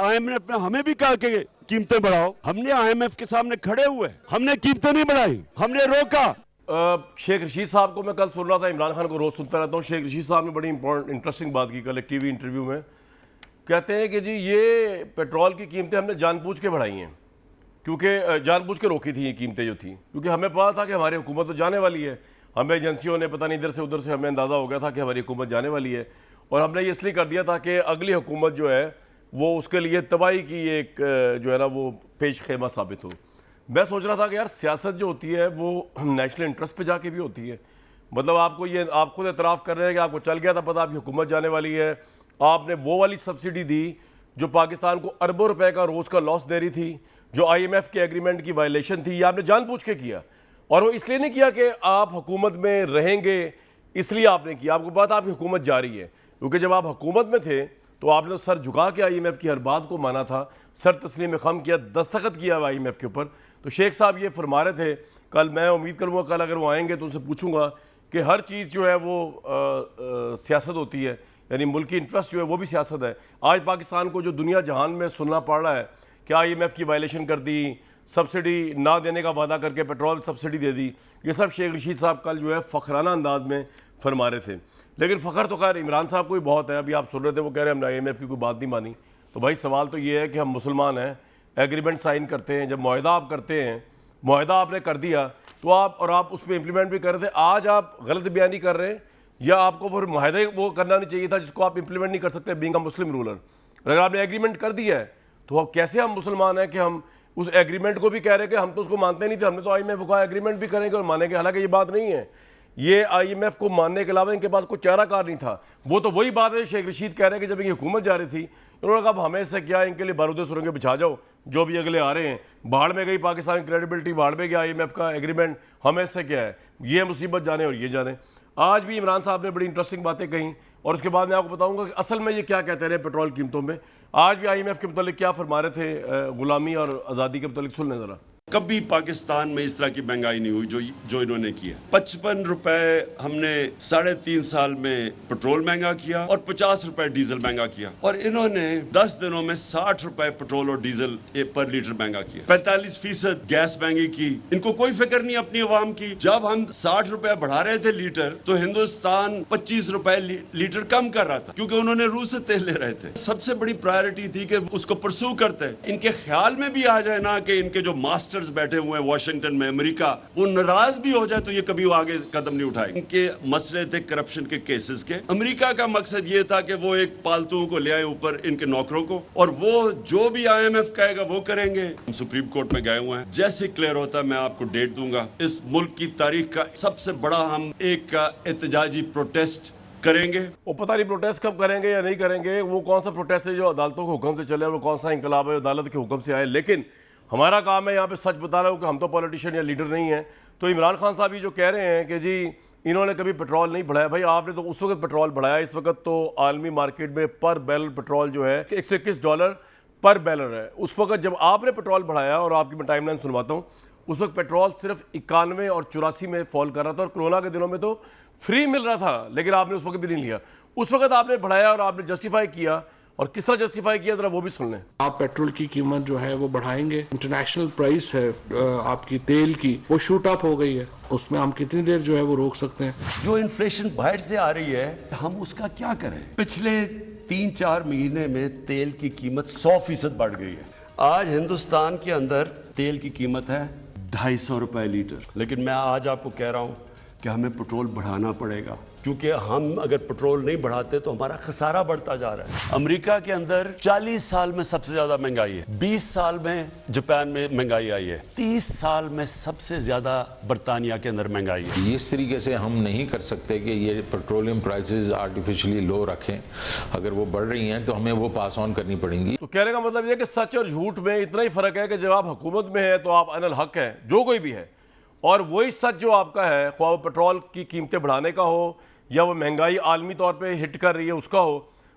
IMF ने हमें भी कहा कि कीमतें बढ़ाओ, हमने IMF के सामने खड़े हुए, हमने कीमतें नहीं बढ़ाई, हमने रोका। शेख रशीद साहब को मैं कल सुन रहा था, इमरान खान को रोज सुनता रहता हूँ। शेख रशीद साहब ने बड़ी इंटरेस्टिंग बात की कल एक टीवी इंटरव्यू में। कहते हैं कि जी ये पेट्रोल की कीमतें हमने जानबूझ के बढ़ाई हैं, क्योंकि जानबूझ के रोकी थी ये कीमतें जो थी, क्योंकि हमें पता था कि हमारी हुकूमत तो जाने वाली है। हमें एजेंसियों ने पता नहीं इधर से उधर से हमें अंदाज़ा हो गया था कि हमारी हुकूमत जाने वाली है, और हमने ये इसलिए कर दिया था कि अगली हुकूमत जो है वो उसके लिए तबाही की एक जो है ना वो पेश खेमा साबित हो। मैं सोच रहा था कि यार सियासत जो होती है वो नेशनल इंटरेस्ट पे जाके भी होती है। मतलब आप खुद एतराफ़ कर रहे हैं कि आपको चल गया था पता आपकी हुकूमत जाने वाली है, आपने वो वाली सब्सिडी दी जो पाकिस्तान को अरबों रुपए का रोज़ का लॉस दे रही थी, जो IMF के एग्रीमेंट की वायलेशन थी, ये आपने जानबूझ के किया। और वो इसलिए नहीं किया कि आप हुकूमत में रहेंगे, इसलिए आपने किया। आपको पता आपकी हुकूमत जारी है, क्योंकि जब आप हुकूमत में थे तो आपने तो सर झुका के IMF की हर बात को माना था, सर तस्लीम खम किया, दस्तखत किया IMF के ऊपर। तो शेख साहब ये फरमा रहे थे कल, मैं उम्मीद करूँगा कल अगर वो आएंगे तो उनसे पूछूंगा कि हर चीज़ जो है वो सियासत होती है, यानी मुल्की इंटरेस्ट जो है वो भी सियासत है। आज पाकिस्तान को जो दुनिया जहान में सुनना पड़ रहा है कि IMF की वायलेशन कर दी, सब्सिडी ना देने का वादा करके पेट्रोल सब्सिडी दे दी, ये सब शेख रशीद साहब कल जो है फ़खराना अंदाज में फरमा रहे थे। लेकिन फ़ख्र तो खैर इमरान साहब को ही बहुत है। अभी आप सुन रहे थे वो कह रहे हैं हमने IMF की कोई बात नहीं मानी। तो भाई सवाल तो ये है कि हम मुसलमान हैं, एग्रीमेंट साइन करते हैं, जब मुआहदा आप करते हैं, मुआहदा आपने कर दिया तो आप उस पर इम्प्लीमेंट भी कर रहे थे। आज आप गलत बयानी कर रहे हैं, या आपको फिर मुआहदा वो करना नहीं चाहिए था जिसको आप इम्प्लीमेंट नहीं कर सकते बीइंग अ मुस्लिम रूलर। अगर आपने एग्रीमेंट कर दिया है तो अब कैसे हम मुसलमान हैं कि हम उस एग्रीमेंट को भी कह रहे हैं कि हम तो उसको मानते नहीं थे, हमने तो IMF का एग्रीमेंट भी करेंगे और मानेंगे। हालांकि ये बात नहीं है, ये IMF को मानने के अलावा इनके पास कोई चाराकार नहीं था। वो तो वही बात है शेख रशीद कह रहे हैं कि जब इनकी हुकूमत जा रही थी इन्होंने कहा हमें इससे क्या, इनके लिए बारूद सुरंगें बिछा जाओ, जो भी अगले आ रहे हैं। भाड़ में गई पाकिस्तान की क्रेडिबिलिटी, भाड़ में गया IMF का एग्रीमेंट, हमें इससे क्या है, ये मुसीबत जाने और ये जाने। आज भी इमरान साहब ने बड़ी इंटरेस्टिंग बातें कहीं, और उसके बाद मैं आपको बताऊंगा कि असल में ये क्या कहते रहे पेट्रोल कीमतों में। आज भी IMF के मतलब क्या फरमा रहे थे गुलामी और आज़ादी के मतलब, सुन लें ज़रा। कभी पाकिस्तान में इस तरह की महंगाई नहीं हुई जो इन्होंने किया। 55 रुपए हमने 3.5 साल में पेट्रोल महंगा किया और 50 रुपए डीजल महंगा किया, और इन्होंने 10 दिनों में 60 रुपए पेट्रोल और डीजल पर लीटर महंगा किया। 45% गैस महंगी की। इनको कोई फिक्र नहीं अपनी अवाम की। जब हम 60 रुपए बढ़ा रहे थे लीटर तो हिंदुस्तान 25 रुपए लीटर कम कर रहा था, क्योंकि उन्होंने रूस से तेल ले रहे थे। सबसे बड़ी प्रायोरिटी थी कि उसको परसू करते। इनके ख्याल में भी आ जाए ना कि इनके जो मास्टर बैठे हुए हैं वॉशिंगटन में, अमेरिका, वो नाराज भी हो जाए तो ये कभी वो आगे कदम नहीं उठाए। इनके मसले थे करप्शन के केसेस के। अमेरिका का मकसद ये था कि वो एक पालतू को ले आए ऊपर इनके नौकरों को, और वो जो भी IMF कहेगा वो करेंगे। हम सुप्रीम कोर्ट में गए हुए हैं, जैसे क्लियर होता है मैं आपको डेट दूंगा। इस मुल्क की तारीख का सबसे बड़ा हम एक एहतजाजी प्रोटेस्ट करेंगे। वो पता नहीं प्रोटेस्ट कब करेंगे या नहीं करेंगे, वो कौन सा प्रोटेस्ट है जो अदालतों के हुक्म से चले, वो कौन सा इंकलाब है अदालत के हुक्म से आए। लेकिन हमारा काम है यहाँ पे सच बता रहा हूँ कि हम तो पॉलिटिशियन या लीडर नहीं हैं। तो इमरान खान साहब ये जो कह रहे हैं कि जी इन्होंने कभी पेट्रोल नहीं बढ़ाया, भाई आपने तो उस वक्त पेट्रोल बढ़ाया। इस वक्त तो आलमी मार्केट में पर बैरल पेट्रोल जो है $121 पर बैरल है। उस वक्त जब आपने पेट्रोल बढ़ाया, और आपकी मैं टाइमलाइन सुनवाता हूँ, उस वक्त पेट्रोल सिर्फ 91 और 84 में फॉल कर रहा था, और कोरोना के दिनों में तो फ्री मिल रहा था, लेकिन आपने उस वक्त भी नहीं लिया। उस वक्त आपने बढ़ाया और आपने जस्टिफाई किया, और किस तरह जस्टिफाई किया जरा वो भी सुन लें। आप पेट्रोल की कीमत जो है वो बढ़ाएंगे, इंटरनेशनल प्राइस है आपकी तेल की वो शूट अप हो गई है, उसमें हम कितनी देर जो है वो रोक सकते हैं। जो इन्फ्लेशन बाहर से आ रही है हम उसका क्या करें। पिछले 3-4 महीने में तेल की कीमत 100% बढ़ गई है। आज हिंदुस्तान के अंदर तेल की कीमत है 250 रुपए लीटर, लेकिन मैं आज आपको कह रहा हूं कि हमें पेट्रोल बढ़ाना पड़ेगा, क्योंकि हम अगर पेट्रोल नहीं बढ़ाते तो हमारा खसारा बढ़ता जा रहा है। अमेरिका के अंदर 40 साल में सबसे ज्यादा महंगाई है, 20 साल में जापान में महंगाई आई है, 30 साल में सबसे ज्यादा बर्तानिया के अंदर महंगाई है। इस तरीके से हम नहीं कर सकते कि ये पेट्रोलियम प्राइसेस आर्टिफिशियली लो रखें। अगर वो बढ़ रही हैं तो हमें वो पास ऑन करनी पड़ेंगी। तो कहने का मतलब ये कि सच और झूठ में इतना ही फर्क है कि जब आप हुकूमत में है तो आप अनल हक है, जो कोई भी है, और वही सच जो आपका है, ख्वाह वो पेट्रोल की कीमतें बढ़ाने का हो या वो महंगाई आलमी तौर पे हिट कर रही है उसका हो,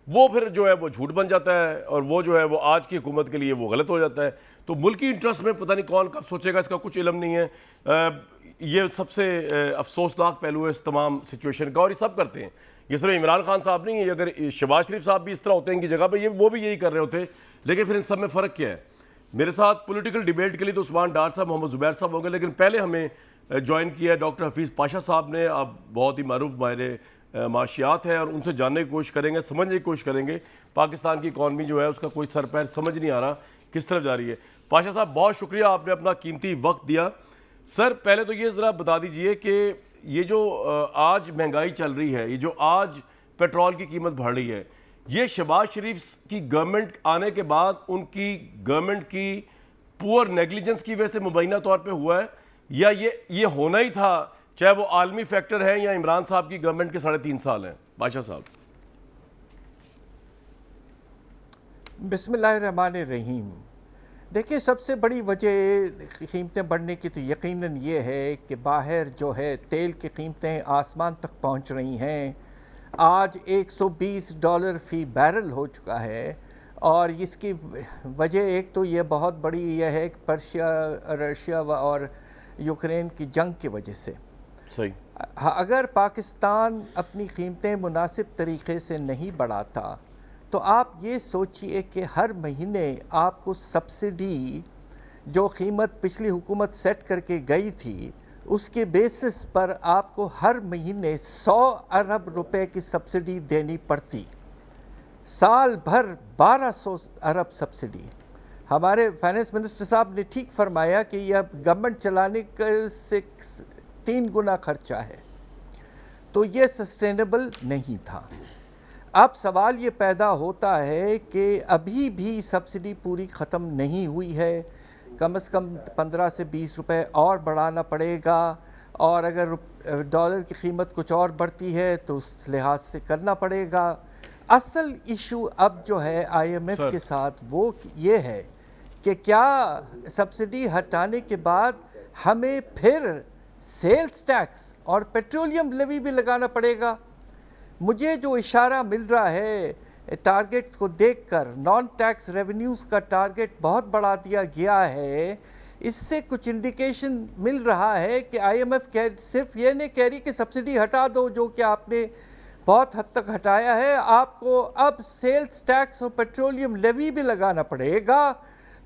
वो फिर जो है वो झूठ बन जाता है, और वो जो है वो आज की हुकूमत के लिए वो गलत हो जाता है। तो मुल्क की इंटरेस्ट में पता नहीं कौन कब सोचेगा, इसका कुछ इल्म नहीं है। ये सबसे अफसोसनाक पहलू है इस तमाम सिचुएशन का, और ये सब करते हैं। ये सिर्फ इमरान खान साहब नहीं है, अगर शहबाज शरीफ साहब भी इस तरह होते हैं इनकी जगह पर, ये वो भी यही कर रहे होते लेकिन फिर इन सब में फ़र्क क्या है? मेरे साथ पॉलिटिकल डिबेट के लिए तो उस्मान डार साहब, मोहम्मद ज़ुबैर साहब होंगे, लेकिन पहले हमें ज्वाइन किया है डॉक्टर हफीज़ पाशा साहब ने। आप बहुत ही मारूफ माहिर माशियात है और उनसे जानने की कोशिश करेंगे, समझने की कोशिश करेंगे पाकिस्तान की इकॉनमी जो है उसका कोई सर पैर समझ नहीं आ रहा किस तरफ जा रही है। पाशा साहब, बहुत शुक्रिया, आपने अपना कीमती वक्त दिया। सर, पहले तो ये ज़रा बता दीजिए कि ये जो आज महंगाई चल रही है, ये जो आज पेट्रोल की कीमत बढ़ रही है, ये शहबाज शरीफ की गवर्नमेंट आने के बाद उनकी गवर्नमेंट की पुअर नेग्लिजेंस की वजह से मुबैना तौर पे हुआ है, या ये होना ही था, चाहे वो आलमी फैक्टर है या इमरान साहब की गवर्नमेंट के 3.5 साल हैं? बादशाह साहब। बिस्मिल्लाहिर्रहमानिर्रहीम। देखिए, सबसे बड़ी वजह कीमतें बढ़ने की तो यकीनन ये है कि बाहर जो है तेल की कीमतें आसमान तक पहुंच रही हैं। आज $120 फ़ी बैरल हो चुका है और इसकी वजह एक तो ये बहुत बड़ी यह है कि रशिया और यूक्रेन की जंग की वजह से। सही। अगर पाकिस्तान अपनी कीमतें मुनासिब तरीक़े से नहीं बढ़ाता तो आप ये सोचिए कि हर महीने आपको सब्सिडी जो कीमत पिछली हुकूमत सेट करके गई थी उसके बेसिस पर आपको हर महीने 100 अरब रुपए की सब्सिडी देनी पड़ती, साल भर 1200 अरब सब्सिडी। हमारे फाइनेंस मिनिस्टर साहब ने ठीक फरमाया कि यह गवर्नमेंट चलाने से 3 गुना खर्चा है, तो ये सस्टेनेबल नहीं था। अब सवाल ये पैदा होता है कि अभी भी सब्सिडी पूरी ख़त्म नहीं हुई है, कम से कम 15 से 20 रुपए और बढ़ाना पड़ेगा, और अगर डॉलर की कीमत कुछ और बढ़ती है तो उस लिहाज से करना पड़ेगा। असल इशू अब जो है IMF के साथ वो ये है कि क्या सब्सिडी हटाने के बाद हमें फिर सेल्स टैक्स और पेट्रोलियम लेवी भी लगाना पड़ेगा। मुझे जो इशारा मिल रहा है टारगेट्स को देखकर, नॉन टैक्स रेवेन्यूज़ का टारगेट बहुत बढ़ा दिया गया है, इससे कुछ इंडिकेशन मिल रहा है कि IMF सिर्फ ये नहीं कह रही कि सब्सिडी हटा दो, जो कि आपने बहुत हद तक हटाया है, आपको अब सेल्स टैक्स और पेट्रोलियम लेवी भी लगाना पड़ेगा।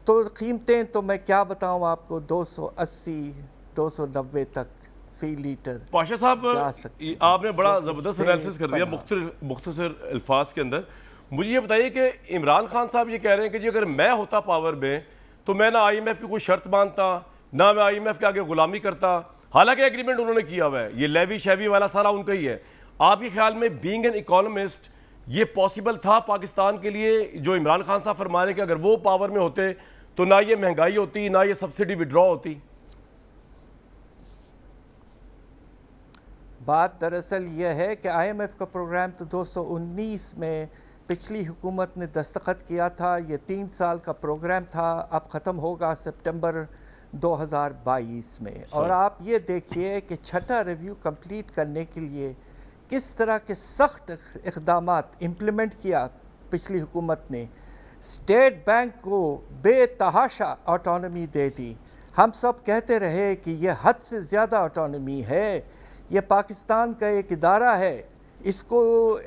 तो कीमतें तो मैं क्या बताऊं आपको, 280-290 तक फी लीटर। पाशा साहब, आपने बड़ा ज़बरदस्त एनालिसिस कर दिया मुख्तसर अल्फाज के अंदर। मुझे ये बताइए कि इमरान खान साहब ये कह रहे हैं कि जी अगर मैं होता पावर में तो मैं ना IMF की कोई शर्त मानता, ना मैं IMF के आगे गुलामी करता। हालांकि एग्रीमेंट उन्होंने किया हुआ है, ये लेवी शेवी वाला सारा उनका ही है। आपके ख्याल में बीइंग एन इकोनॉमिस्ट ये पॉसिबल था पाकिस्तान के लिए, जो इमरान खान साहब फरमा रहे हैं कि अगर वो पावर में होते तो ना ये महंगाई होती, ना ये सब्सिडी विड्रॉ होती? बात दरअसल यह है कि IMF का प्रोग्राम तो 219 में पिछली हुकूमत ने दस्तखत किया था। ये 3 साल का प्रोग्राम था, अब ख़त्म होगा सितंबर 2022 में। और आप ये देखिए कि छठा रिव्यू कंप्लीट करने के लिए किस तरह के सख्त इक़दामात इम्प्लीमेंट किया पिछली हुकूमत ने। स्टेट बैंक को बेतहाशा ऑटोनॉमी दे दी। हम सब कहते रहे कि यह हद से ज़्यादा ऑटोनॉमी है, ये पाकिस्तान का एक इदारा है, इसको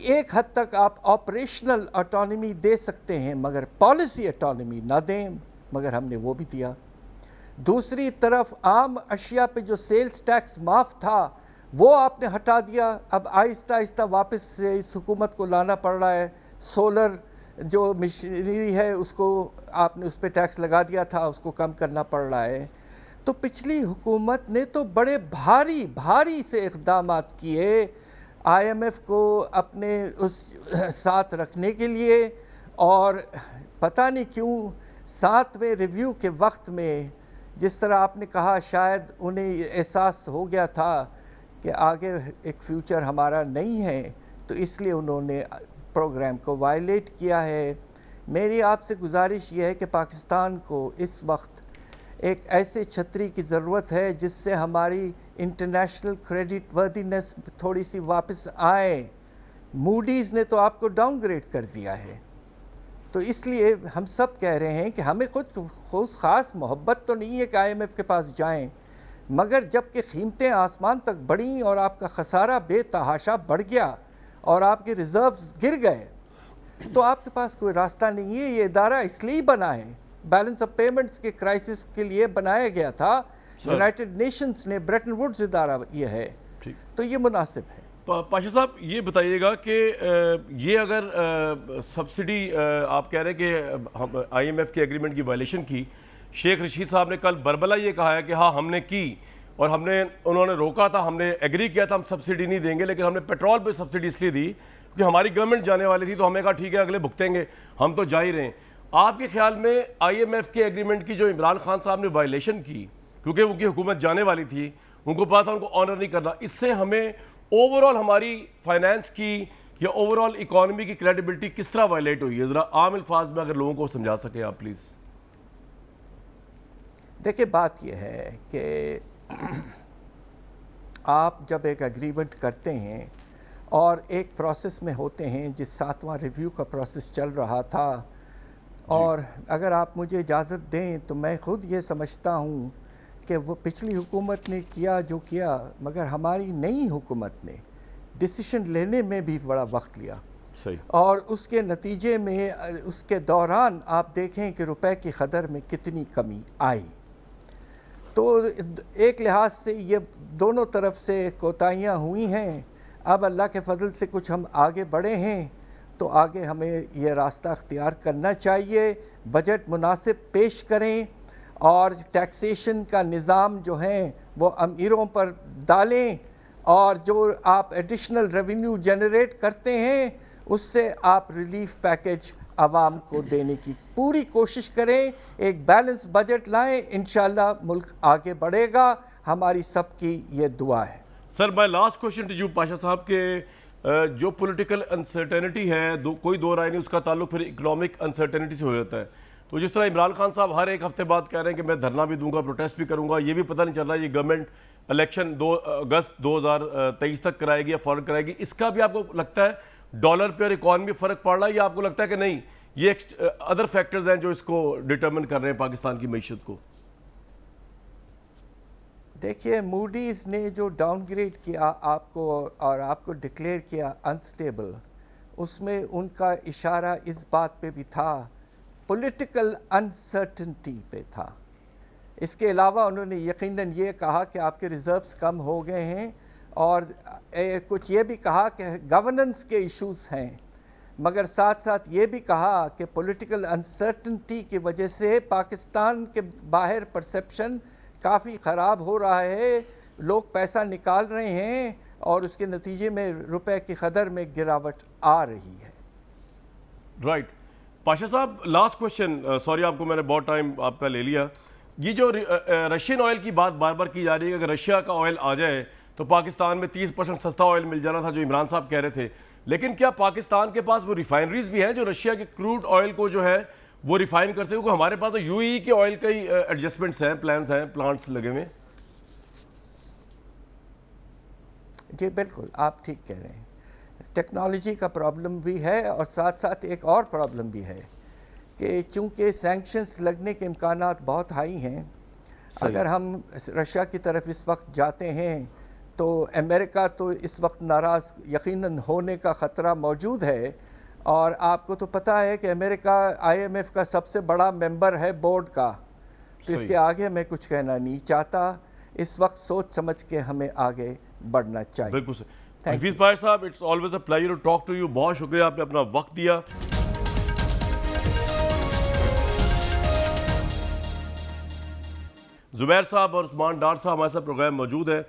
एक हद तक आप ऑपरेशनल ऑटोनॉमी दे सकते हैं मगर पॉलिसी ऑटोनॉमी ना दें, मगर हमने वो भी दिया। दूसरी तरफ आम अशिया पे जो सेल्स टैक्स माफ़ था वो आपने हटा दिया। अब आहिस्ता आहिस्ता वापस से इस हुकूमत को लाना पड़ रहा है। सोलर जो मशीनरी है उसको आपने उस पर टैक्स लगा दिया था, उसको कम करना पड़ रहा है। तो पिछली हुकूमत ने तो बड़े भारी भारी से इक़दामात किए IMF को अपने उस साथ रखने के लिए, और पता नहीं क्यों 7वें रिव्यू के वक्त में, जिस तरह आपने कहा, शायद उन्हें एहसास हो गया था कि आगे एक फ्यूचर हमारा नहीं है, तो इसलिए उन्होंने प्रोग्राम को वायलेट किया है। मेरी आपसे गुजारिश ये है कि पाकिस्तान को इस वक्त एक ऐसे छतरी की ज़रूरत है जिससे हमारी इंटरनेशनल क्रेडिट वर्दीनेस थोड़ी सी वापस आए। मूडीज़ ने तो आपको डाउनग्रेड कर दिया है, तो इसलिए हम सब कह रहे हैं कि हमें खुद ख़ास मोहब्बत तो नहीं है कि IMF के पास जाएं, मगर जबकि कीमतें आसमान तक बढ़ीं और आपका खसारा बेतहाशा बढ़ गया और आपके रिज़र्व्स गिर गए, तो आपके पास कोई रास्ता नहीं है। ये इदारा इसलिए बना है, बैलेंस ऑफ पेमेंट्स के क्राइसिस के लिए बनाया गया था। यूनाइटेड नेशंस ने ब्रेटन वुड्स इदारा ये है, तो ये मुनासिब है। पाशा साहब ये बताइएगा कि ये अगर सब्सिडी आप कह रहे हैं कि हम IMF के एग्रीमेंट की वायलेशन की, शेख रशीद साहब ने कल बरबला ये कहा है कि हाँ हमने की और उन्होंने रोका था, हमने एग्री किया था हम सब्सिडी नहीं देंगे, लेकिन हमने पेट्रोल पे सब्सिडी इसलिए दी क्योंकि हमारी गवर्नमेंट जाने वाली थी, तो हमने कहा ठीक है अगले भुगतेंगे, हम तो जा ही रहे हैं। आपके ख्याल में IMF के एग्रीमेंट की जो इमरान खान साहब ने वायलेशन की, क्योंकि उनकी हुकूमत जाने वाली थी, उनको पता था उनको ऑनर नहीं करना, इससे हमें ओवरऑल हमारी फाइनेंस की या ओवरऑल इकोनॉमी की क्रेडिबिलिटी किस तरह वायलेट हुई है? ज़रा आम अल्फाज में अगर लोगों को समझा सकें आप प्लीज़। देखिए बात यह है कि आप जब एक एग्रीमेंट करते हैं और एक प्रोसेस में होते हैं, जिस 7वां रिव्यू का प्रोसेस चल रहा था, और अगर आप मुझे इजाज़त दें तो मैं ख़ुद ये समझता हूँ कि वो पिछली हुकूमत ने किया जो किया, मगर हमारी नई हुकूमत ने डिसीशन लेने में भी बड़ा वक्त लिया। सही। और उसके नतीजे में उसके दौरान आप देखें कि रुपए की कदर में कितनी कमी आई। तो एक लिहाज से ये दोनों तरफ से कोताहियाँ हुई हैं। अब अल्लाह के फजल से कुछ हम आगे बढ़े हैं, तो आगे हमें ये रास्ता अख्तियार करना चाहिए। बजट मुनासिब पेश करें और टैक्सेशन का निज़ाम जो है वो अमीरों पर डालें, और जो आप एडिशनल रेवेन्यू जनरेट करते हैं उससे आप रिलीफ पैकेज आवाम को देने की पूरी कोशिश करें। एक बैलेंस बजट लाएं, इंशाल्लाह मुल्क आगे बढ़ेगा। हमारी सबकी ये दुआ है। Sir my last question to you Pasha साहब के जो पॉलिटिकल अनसर्टेनिटी है, कोई दो राय नहीं, उसका ताल्लुक फिर इकोनॉमिक अनसर्टेनिटी से हो जाता है। तो जिस तरह इमरान खान साहब हर एक हफ्ते बाद कह रहे हैं कि मैं धरना भी दूंगा, प्रोटेस्ट भी करूंगा, ये भी पता नहीं चल रहा है ये गवर्नमेंट इलेक्शन 2 अगस्त 2023 तक कराएगी या फौरन कराएगी। इसका भी आपको लगता है डॉलर पे और इकॉनमी में फ़र्क पड़ रहा है, या आपको लगता है कि नहीं ये अदर फैक्टर्स हैं जो इसको डिटरमिन कर रहे हैं पाकिस्तान की मईशत को? देखिए, मूडीज़ ने जो डाउनग्रेड किया आपको और आपको डिक्लेयर किया अनस्टेबल, उसमें उनका इशारा इस बात पे भी था, पॉलिटिकल अनसर्टेनिटी पे था। इसके अलावा उन्होंने यकीनन ये कहा कि आपके रिज़र्व्स कम हो गए हैं, और कुछ ये भी कहा कि गवर्नेंस के इश्यूज हैं, मगर साथ साथ ये भी कहा कि पॉलिटिकल अनसर्टेनिटी की वजह से पाकिस्तान के बाहर परसेप्शन काफ़ी ख़राब हो रहा है, लोग पैसा निकाल रहे हैं और उसके नतीजे में रुपए की कदर में गिरावट आ रही है। राइट। पाशा साहब लास्ट क्वेश्चन, सॉरी आपको मैंने बहुत टाइम आपका ले लिया। ये जो रशियन ऑयल की बात बार बार की जा रही है कि अगर रशिया का ऑयल आ जाए तो पाकिस्तान में 30% सस्ता ऑयल मिल जाना था, जो इमरान साहब कह रहे थे, लेकिन क्या पाकिस्तान के पास वो रिफाइनरीज भी हैं जो रशिया के क्रूड ऑयल को जो है वो रिफाइन कर सके? क्योंकि हमारे पास तो यूएई के ऑयल के ही एडजस्टमेंट्स हैं, प्लान्स हैं, प्लांट्स लगे हुए। जी बिल्कुल, आप ठीक कह रहे हैं। टेक्नोलॉजी का प्रॉब्लम भी है, और साथ साथ एक और प्रॉब्लम भी है कि चूँकि सैंक्शंस लगने के इम्कानात बहुत हाई हैं। अगर हम रशिया की तरफ इस वक्त जाते हैं तो अमेरिका तो इस वक्त नाराज़ यकीनन होने का ख़तरा मौजूद है, और आपको तो पता है कि अमेरिका IMF का सबसे बड़ा मेंबर है बोर्ड का, तो इसके आगे मैं कुछ कहना नहीं चाहता। इस वक्त सोच समझ के हमें आगे बढ़ना चाहिए। बिल्कुल सर। हफीज़ भाई साहब, it's always a pleasure to talk to you. बहुत शुक्रिया, आपने अपना वक्त दिया। जुबैर साहब और उस्मान डार साहब हमारे साथ प्रोग्राम मौजूद है।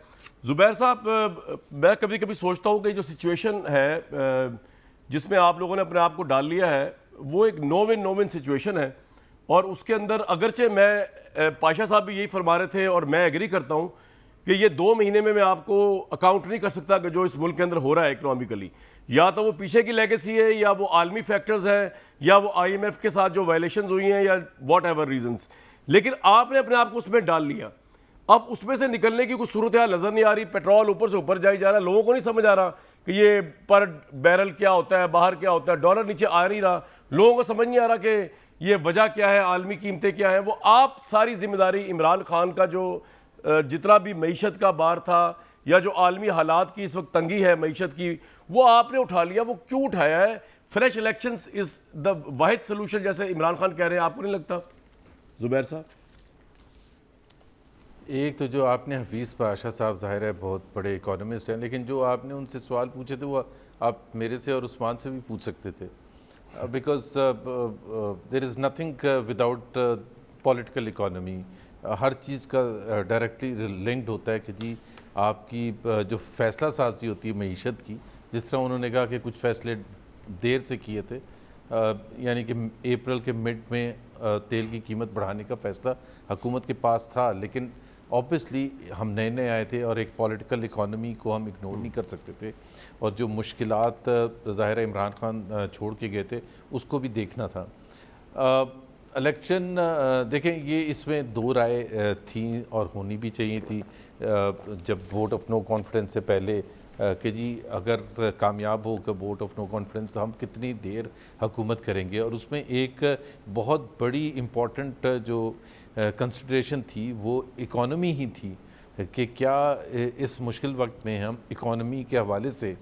जुबैर साहब, मैं कभी कभी सोचता हूँ कि जो सिचुएशन है जिसमें आप लोगों ने अपने आप को डाल लिया है, वो एक नो विन सिचुएशन है, और उसके अंदर अगरचे मैं पाशा साहब भी यही फरमा रहे थे और मैं एग्री करता हूँ कि ये 2 महीने में मैं आपको अकाउंट नहीं कर सकता कि जो इस मुल्क के अंदर हो रहा है इकोनॉमिकली, या तो वो पीछे की लेगेसी है, या वो आलमी फैक्टर्स हैं, या वो IMF के साथ जो वायलेशंस हुई हैं, या वॉट एवर रीजन्स, लेकिन आपने अपने आप को उसमें डाल लिया। अब उसमें से निकलने की कुछ सूरत हाल नज़र नहीं आ रही। पेट्रोल ऊपर से ऊपर जाई जा रहा है, लोगों को नहीं समझ आ रहा कि ये पर बैरल क्या होता है, बाहर क्या होता है, डॉलर नीचे आ नहीं रहा, लोगों को समझ नहीं आ रहा कि ये वजह क्या है, आलमी कीमतें क्या हैं। वो आप सारी जिम्मेदारी इमरान खान का जो जितना भी मईशत का बार था, या जो आलमी हालात की इस वक्त तंगी है मईशत की, वो आपने उठा लिया। वो क्यों उठाया है? Fresh elections is the Wahid solution जैसे इमरान खान कह रहे हैं, आपको नहीं लगता जुबैर साहब? एक तो जो आपने हफीज़ पाशा साहब ज़ाहिर है बहुत बड़े इकोनॉमिस्ट हैं, लेकिन जो आपने उनसे सवाल पूछे थे वो आप मेरे से और उस्मान से भी पूछ सकते थे, because there is nothing without political economy. हर चीज़ का डायरेक्टली लिंक्ड होता है कि जी आपकी जो फैसला साजी होती है मईशत की, जिस तरह उन्होंने कहा कि कुछ फैसले देर से किए थे, यानी कि अप्रैल के मिड में तेल की कीमत बढ़ाने का फ़ैसला हुकूमत के पास था, लेकिन ऑब्वियसली हम नए नए आए थे और एक पॉलिटिकल इकोनॉमी को हम इग्नोर नहीं कर सकते थे, और जो मुश्किलात ज़ाहिर है इमरान खान छोड़ के गए थे उसको भी देखना था। इलेक्शन देखें, ये इसमें दो राय थी और होनी भी चाहिए थी जब वोट ऑफ नो कॉन्फिडेंस से पहले कि जी अगर कामयाब होगा वोट ऑफ नो कॉन्फिडेंस तो हम कितनी देर हुकूमत करेंगे, और उसमें एक बहुत बड़ी इम्पॉर्टेंट जो कंसिडरेशन थी वो इकोनॉमी ही थी कि क्या इस मुश्किल वक्त में हम इकोनॉमी के हवाले से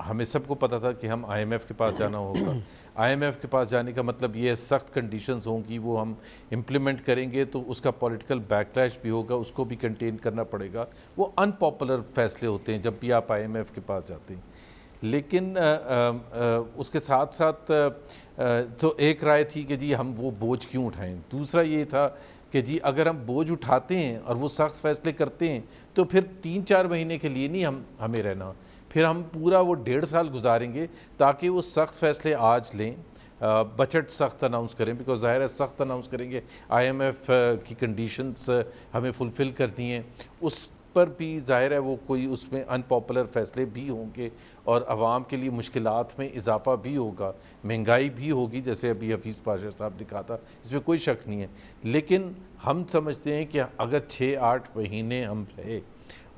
हमें सबको पता था कि हम IMF के पास जाना होगा। IMF के पास जाने का मतलब ये सख्त कंडीशंस होंगी, वो हम इम्प्लीमेंट करेंगे तो उसका पॉलिटिकल बैकलैश भी होगा, उसको भी कंटेन करना पड़ेगा। वो अनपॉपुलर फैसले होते हैं जब भी आप IMF के पास जाते हैं। लेकिन उसके साथ साथ तो एक राय थी कि जी हम वो बोझ क्यों उठाएं, दूसरा ये था कि जी अगर हम बोझ उठाते हैं और वो सख्त फैसले करते हैं तो फिर 3-4 महीने के लिए नहीं हमें रहना, फिर हम पूरा वो 1.5 साल गुजारेंगे ताकि वो सख्त फैसले आज लें, बजट सख्त अनाउंस करें, बिकॉज ज़ाहिर है सख्त अनाउंस करेंगे, IMF की कंडीशंस हमें फुलफ़िल करनी है, उस पर भी ज़ाहिर है वो कोई उसमें अनपॉपुलर फैसले भी होंगे और आवाम के लिए मुश्किलात में इजाफ़ा भी होगा, महंगाई भी होगी, जैसे अभी हफीज़ पाशा साहब ने कहा था, इसमें कोई शक नहीं है। लेकिन हम समझते हैं कि अगर 6-8 महीने हम रहे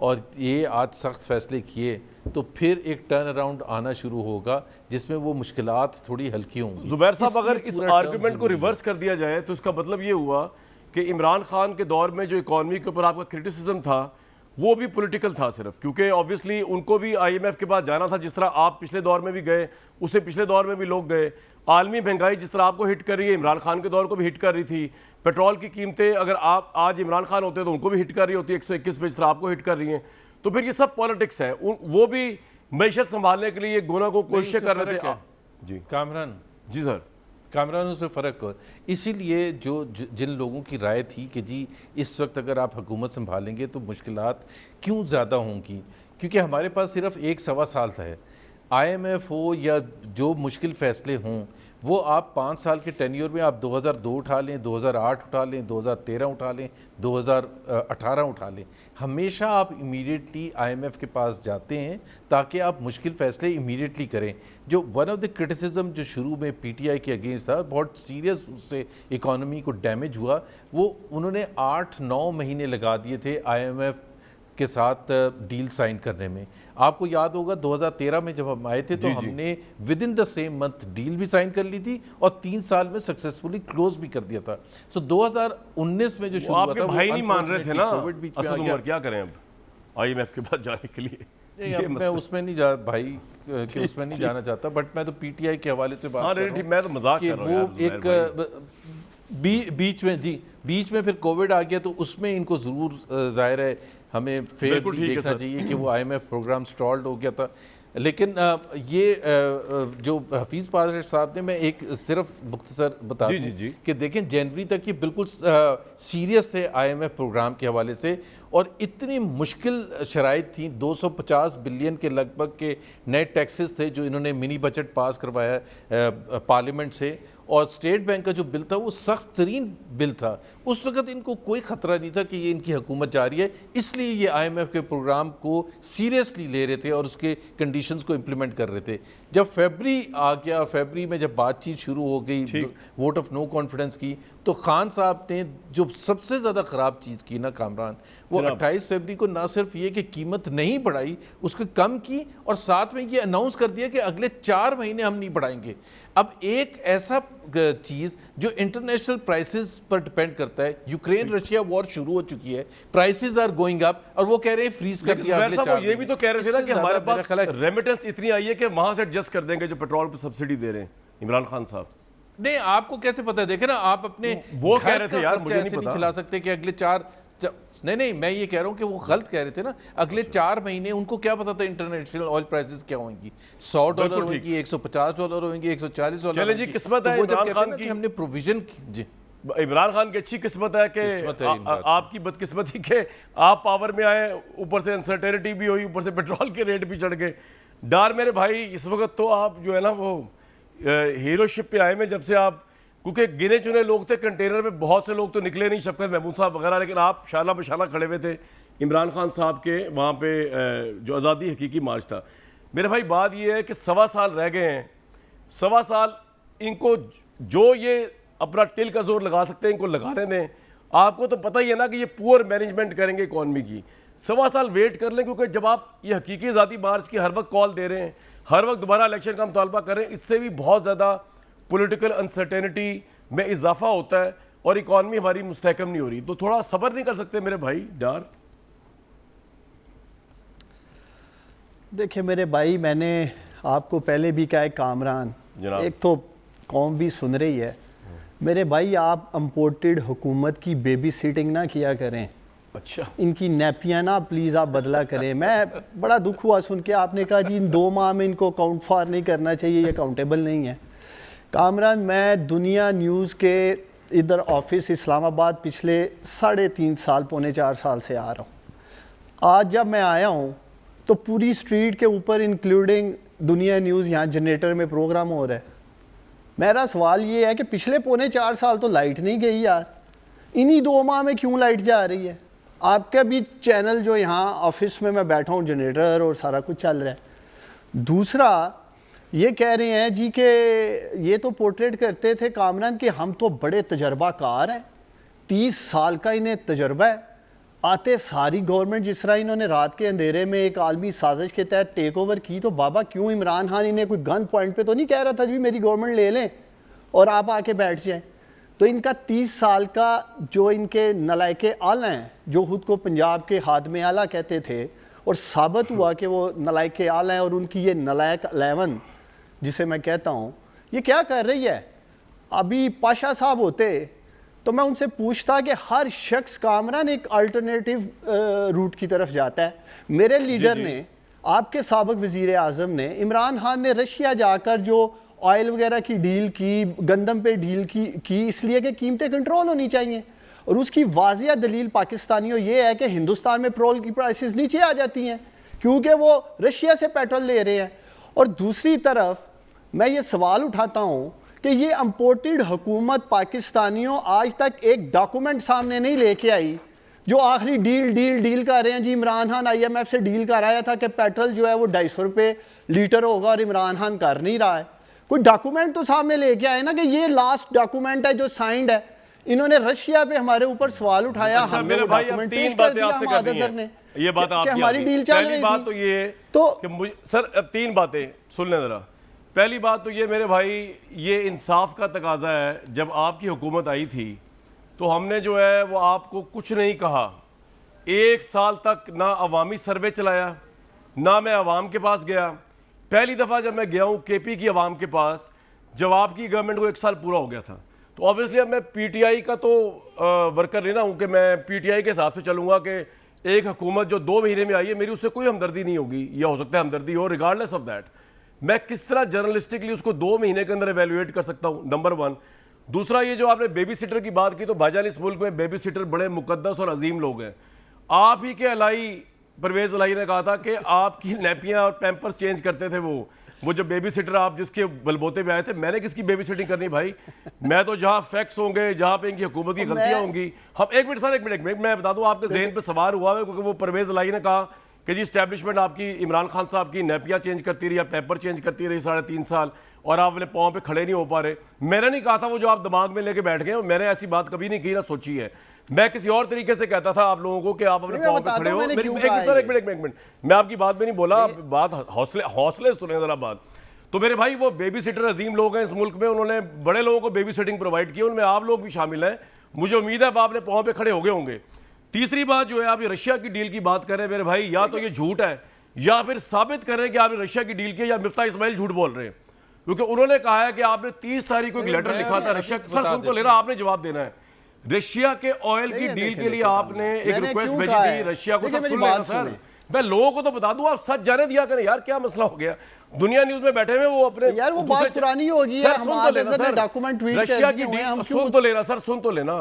और ये आज सख्त फैसले किए तो फिर एक टर्न अराउंड आना शुरू होगा जिसमें वो मुश्किलात थोड़ी हल्की होंगी। जुबैर साहब, अगर इस आर्गुमेंट को रिवर्स कर दिया जाए तो इसका मतलब ये हुआ कि इमरान खान के दौर में जो इकॉनमी के ऊपर आपका क्रिटिसिज्म था वो भी पॉलिटिकल था सिर्फ, क्योंकि ऑब्वियसली उनको भी IMF के पास जाना था, जिस तरह आप पिछले दौर में भी गए, उससे पिछले दौर में भी लोग गए। आलमी महंगाई जिस तरह आपको हिट कर रही है, इमरान खान के दौर को भी हिट कर रही थी। पेट्रोल की कीमतें अगर आप आज इमरान खान होते तो उनको भी हिट कर रही होती, 121 पे जिस तरह आपको हिट कर रही हैं। तो फिर ये सब पॉलिटिक्स है, वो भी मैशत संभालने के लिए गोना को कोशिशें कर रहे थे। जी कामरान, जी सर, कामरान उसमें फ़र्क हो, इसीलिए जिन लोगों की राय थी कि जी इस वक्त अगर आप हुकूमत संभालेंगे तो मुश्किलात क्यों ज़्यादा होंगी, क्योंकि हमारे पास सिर्फ 1-1.25 साल है। IMF हो या जो मुश्किल फ़ैसले हों वो आप 5 साल के टेन्योर में आप 2002 उठा लें, 2008 उठा लें, 2013 उठा लें, 2018 उठा लें, हमेशा आप इमीडिएटली IMF के पास जाते हैं ताकि आप मुश्किल फ़ैसले इमीडिएटली करें। जो वन ऑफ द क्रिटिसिज्म जो शुरू में PTI के अगेंस्ट था, बहुत सीरियस उससे इकॉनमी को डैमेज हुआ, वो उन्होंने 8-9 महीने लगा दिए थे IMF के साथ डील साइन करने में। आपको याद होगा 2013 में जब हम आए थे तो हमने with in the same month deal भी साइन कर ली थी और 3 साल में सक्सेसफुली क्लोज भी कर दिया था। सो 2019 में जो शुरू हुआ था, भाई नहीं मान रहे थे ना कोविड बीच में आ गया। क्या करें अब IMF के पास जाने के लिए? मैं उसमें नहीं जा भाई कि उसमें नहीं जाना चाहता, बट मैं तो PTI के हवाले से बात कर रहा हूं। मैं तो मजाक कर रहा हूं, वो एक बीच में फिर कोविड आ गया तो उसमें इनको ज़रूर ज़ाहिर है हमें फेयरली देखना चाहिए कि वो IMF प्रोग्राम स्टॉल्ड हो गया था। लेकिन ये जो हफीज़ पाशा साहब ने, मैं एक सिर्फ मुख्तसर बता दूं कि देखें जनवरी तक ये बिल्कुल सीरियस थे IMF प्रोग्राम के हवाले से, और इतनी मुश्किल शराइत थी, 250 बिलियन के लगभग के नए टैक्सेस थे जो इन्होंने मिनी बजट पास करवाया पार्लियामेंट से, और स्टेट बैंक का जो बिल था वो सख्त तरीन बिल था। उस वक्त इनको कोई ख़तरा नहीं था कि ये इनकी हुकूमत जा रही है, इसलिए ये IMF के प्रोग्राम को सीरियसली ले रहे थे और उसके कंडीशंस को इम्प्लीमेंट कर रहे थे। जब फरवरी आ गया, फरवरी में जब बातचीत शुरू हो गई वोट ऑफ नो कॉन्फिडेंस की, तो खान साहब ने जो सबसे ज़्यादा ख़राब चीज़ की ना कामरान, वो 28 फरवरी को ना सिर्फ ये कि कीमत नहीं बढ़ाई, उसको कम की, और साथ में ये अनाउंस कर दिया कि अगले 4 महीने हम नहीं बढ़ाएंगे। अब एक ऐसा चीज़ जो इंटरनेशनल प्राइसेस पर डिपेंड करता है, यूक्रेन रशिया वॉर शुरू हो चुकी है, प्राइसेस आर गोइंग अप, और वो कह रहे हैं फ्रीज कर दिया अगले 4 ये भी तो कह रहे थे ना कि हमारे पास रेमिटेंस इतनी आई है कि वहां से एडजस्ट कर देंगे जो पेट्रोल पर सब्सिडी दे रहे हैं इमरान खान साहब। नहीं, आपको कैसे पता है? देखे ना, आप अपने वो कह रहे थे यार, मुझे नहीं पता चला सकते कि अगले 4 नहीं, मैं ये कह रहा हूँ कि वो गलत कह रहे थे ना। अगले 4 महीने उनको क्या पता था इंटरनेशनल ऑयल प्राइसेस क्या होंगी, $100 होंगी, $150 होंगी, $140। चलें जी, किस्मत है इमरान खान की, हमने प्रोविजन जी, इमरान खान की अच्छी किस्मत है कि आपकी बदकिस्मती के आप पावर में आए, ऊपर से अनसर्टेनिटी भी हुई, ऊपर से पेट्रोल के रेट भी चढ़ गए। डर मेरे भाई इस वक्त तो आप जो है ना वो हीरो शिप पे आए में, जब से आप, क्योंकि गिने चुने लोग थे कंटेनर में, बहुत से लोग तो निकले नहीं, शफकत महमूद साहब वगैरह, लेकिन आप शाला बशाला खड़े हुए थे इमरान खान साहब के वहाँ पे जो आज़ादी हकीकी मार्च था। मेरे भाई बात ये है कि 1.25 साल रह गए हैं, 1.25 साल इनको जो ये अपना टिल का जोर लगा सकते हैं इनको लगाने दें। आपको तो पता ही है ना कि ये पुअर मैनेजमेंट करेंगे इकॉनमी की। 1.25 साल वेट कर लें, क्योंकि जब आप ये हकीकी आज़ादी मार्च की हर वक्त कॉल दे रहे हैं, हर वक्त दोबारा इलेक्शन का मुतालबा कर रहे हैं, इससे भी बहुत ज़्यादा पॉलिटिकल अनसर्टेनिटी में इजाफा होता है और इकॉनमी हमारी मुस्तहकम नहीं हो रही। तो थोड़ा सब्र नहीं कर सकते मेरे भाई डार? देखिए मेरे भाई, मैंने आपको पहले भी कहा है कामरान, एक तो कौम भी सुन रही है मेरे भाई, आप इंपोर्टेड हुकूमत की बेबी सिटिंग ना किया करें। अच्छा, इनकी नैपियाँ ना प्लीज़ आप बदला करें। मैं बड़ा दुख हुआ सुन के आपने कहा जी इन 2 माह में इनको अकाउंट फॉर नहीं करना चाहिए, ये अकाउंटेबल नहीं है। कामरान, मैं दुनिया न्यूज़ के इधर ऑफिस इस्लामाबाद पिछले 3.5 साल, पौने 4 साल से आ रहा हूँ। आज जब मैं आया हूँ तो पूरी स्ट्रीट के ऊपर इंक्लूडिंग दुनिया न्यूज़ यहाँ जनरेटर में प्रोग्राम हो रहा है। मेरा सवाल ये है कि पिछले पौने 4 साल तो लाइट नहीं गई यार, इन्हीं 2 माह में क्यों लाइट जा रही है? आपका भी चैनल जो यहाँ ऑफिस में मैं बैठा हूँ, जनरेटर और सारा कुछ चल रहा है। दूसरा ये कह रहे हैं जी कि ये तो पोर्ट्रेट करते थे कामरान कि हम तो बड़े तजर्बाकार हैं, 30 साल का इन्हें तजर्बा है। आते सारी गवर्नमेंट जिस तरह इन्होंने रात के अंधेरे में एक आलमी साजिश के तहत टेक ओवर की, तो बाबा क्यों इमरान खान इन्हें कोई गन पॉइंट पे तो नहीं कह रहा था जी मेरी गवर्नमेंट ले लें और आप आके बैठ जाएं? तो इनका 30 साल का जो इनके नलायके आला हैं, जो खुद को पंजाब के हादमे आला कहते थे और साबित हुआ कि वो नलायके आला हैं, और उनकी ये नलायक 11 जिसे मैं कहता हूँ, ये क्या कर रही है? अभी पाशा साहब होते तो मैं उनसे पूछता कि हर शख्स कामरान एक अल्टरनेटिव रूट की तरफ जाता है। मेरे लीडर ने, आपके साबिक वज़ीर आज़म ने, इमरान खान ने रशिया जाकर जो ऑयल वगैरह की डील की, गंदम पे डील की इसलिए कि कीमतें कंट्रोल होनी चाहिए, और उसकी वाजिया दलील पाकिस्तानियों ये है कि हिंदुस्तान में पेट्रोल की प्राइसेस नीचे आ जाती हैं क्योंकि वो रशिया से पेट्रोल ले रहे हैं। और दूसरी तरफ मैं ये सवाल उठाता हूँ कि ये इंपोर्टेड हुकूमत पाकिस्तानियों आज तक एक डॉक्यूमेंट सामने नहीं लेके आई जो आखिरी डील कर रहे हैं जी। इमरान खान IMF से डील कराया था कि पेट्रोल जो है वो 250 रुपये लीटर होगा, और इमरान खान कर नहीं रहा है। कोई डॉक्यूमेंट तो सामने लेके आए ना कि ये लास्ट डॉक्यूमेंट है जो साइंड है। इन्होंने रशिया पे हमारे ऊपर सवाल उठाया, हमने वो डॉक्यूमेंट पेश कर दिया हमारे सर ने, ये बात आप हमारी डील चल रही थी। बात तो ये तो कि मुझे सर अब 3 बातें सुन लें जरा। पहली बात तो ये मेरे भाई, ये इंसाफ का तकाजा है। जब आपकी हुकूमत आई थी तो हमने जो है वो आपको कुछ नहीं कहा, 1 साल तक ना अवामी सर्वे चलाया, ना मैं अवाम के पास गया। पहली दफ़ा जब मैं गया हूँ KP की अवाम के पास, जब आपकी गवर्नमेंट को 1 साल पूरा हो गया था, तो ऑब्वियसली अब मैं PTI का तो वर्कर नहीं ना हूँ कि मैं PTI के हिसाब से चलूँगा कि एक हुकूमत जो 2 महीने में आई है मेरी उससे कोई हमदर्दी नहीं होगी, या हो सकता है हमदर्दी हो। रिगार्डलेस ऑफ दैट मैं किस तरह जर्नलिस्टिकली उसको 2 महीने के अंदर एवेल्युएट कर सकता हूँ, नंबर 1। दूसरा, ये जो आपने बेबी सिटर की बात की, तो भाईजान इस मुल्क में बेबी सिटर बड़े मुकद्दस और अजीम लोग हैं। आप ही के अलाई परवेज़ अलाई ने कहा था कि आपकी नैपियाँ और पैम्पर्स चेंज करते थे वो जो बेबी सिटर आप जिसके बलबोते पे आए थे। मैंने किसकी बेबी सिटिंग करनी भाई? मैं तो जहाँ फैक्ट्स होंगे, जहाँ पे इनकी हुकूमत की गलतियाँ होंगी, हम एक मिनट मैं बता दूँ, आपके जहन पे सवार हुआ है क्योंकि वो परवेज़ अलाई ने कहा कि जी इस्टेब्लिशमेंट आपकी इमरान खान साहब की नैपियाँ चेंज करती रही या पेपर चेंज करती रही 3.5 साल, और आप अपने पाँव पे खड़े नहीं हो पा रहे। मैंने नहीं कहा था वो जो आप दिमाग में लेके बैठ गए, मैंने ऐसी बात कभी नहीं की ना सोची है। मैं किसी और तरीके से कहता था आप लोगों को कि आप अपने पाँव पे खड़े हो। एक मिनट, मैं आपकी बात में नहीं बोला, बात हौसले सुने जरा बात। तो मेरे भाई वो बेबी सिटर अजीम लोग हैं इस मुल्क में, उन्होंने बड़े लोगों को बेबी सिटिंग प्रोवाइड की, उनमें आप लोग भी शामिल हैं। मुझे उम्मीद है आप अपने पाँव पे खड़े हो गए होंगे। तीसरी बात जो है, आप ये रशिया की डील की बात कर रहे हैं मेरे भाई, या तो ये झूठ है या फिर साबित कर रहे हैं कि आपने रशिया की डील की, या मिफ्ता इस्माइल झूठ बोल रहे हैं, क्योंकि उन्होंने कहा है कि आपने 30 तारीख को एक लेटर लिखा था रशिया। सर सुन तो लेना, आपने जवाब देना है। रशिया के ऑयल की डील के लिए आपने एक रिक्वेस्ट भेजी थी रशिया को। सुन लेना सर, मैं लोगों को तो बता दूं, आप सच जाने दिया करें यार, क्या मसला हो गया। दुनिया न्यूज में बैठे हुए वो अपने यार वो बात पुरानी होगी है, हमारे डॉक्यूमेंट ट्वीट रशिया की डील सुन तो लेना सर, सुन तो लेना।